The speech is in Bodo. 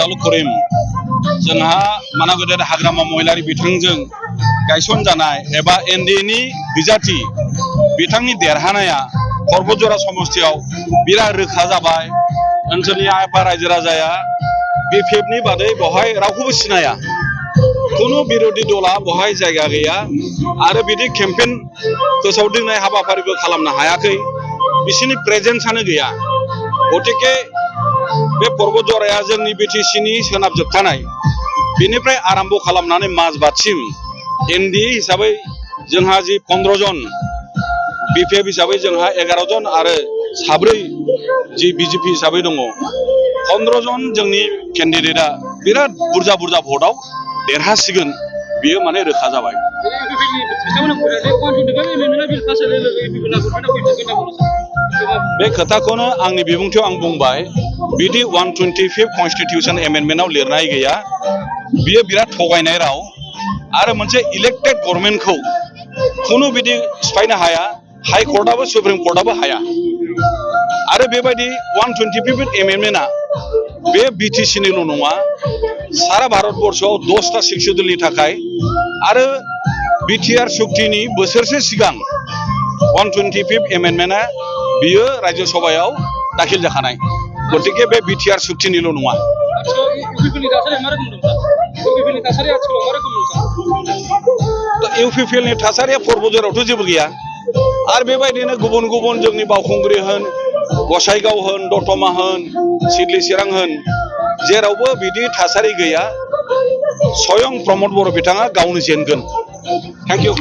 राजाउल करिम जोंहा मानागुदेर हाग्रामा महिलारि बिथांजों गायसन जानाय एबा एनडिएनि बिजाथि बिथांनि देरहानाया पर्बतजरा समस्थियाव बिराद रोखा जाबाय। ओनसोलनि आफा रायजो राजाया बिपिएफनि बादै बहाय रावखौबो सिनाया, कुनु बिरोधी दला बहाय जायगा गैया आरो बिदि केम्पेन फोसावदिंनाय हाबाफारिबो खालामनो हायाखै, बिसिनि प्रेजेन्सआनो गैया। गतिके बे पर्बतजराया जोंनि बिटिसिनि सोनाब जोबथानाय बेनिफ्राय आरम्भ खालामनानै माजबादसिम एनडिए हिसाबै जोंहा जि 15 जन, बिपिएफ हिसाबै जोंहा 11 जन आरो साब्रै जि बिजेपि हिसाबै दङ 15 जन जोंनि केन्डिडेटआ बिराद बुरजा बुरजा भटआव देरहासिगोन, बियो माने रोखा जाबाय। बे खोथाखौनो आंनि बिबुंथियाव आं बुंबाय, बिदि 125 कन्स्टिटिउसन एमेन्डमेन्टआव लिरनाय गैया, बियो बिराद थगायनाय राव आरो मोनसे इलेक्टेड गभर्नमेन्टखौ खुनु बिदि सिफायनो हाया, हाई कर्टआबो सुप्रिम कर्टआबो हाया। आरो बेबायदि 125 एमेन्डमेन्टआ बे बिटिसिनिल' नङा, सारा भारतबर्षआव 10टा शिक्षुदलनि थाखाय आरो बिटिआर सुक्तिनि बोसोरसे सिगां 125 एमेन्डमेन्टआ बियो राज्य सभायाव दाखिल जाखानाय। गतिके बे बिटिआर सुक्तिनिल' नङा। इउपिपिएलनि थासारिया पर्बतजरायावथ' जेबो गैया आरो बेबायदिनो गुबुन गुबुन जोंनि बावखुंग्रि होन, गसाइगाव होन, दतमा होन, सिडली चिरां होन, जेरावबो बिदि थासारि गैया। स्वयं प्रमद बर' बिथाङा गावनो जेनगोन। Thank you.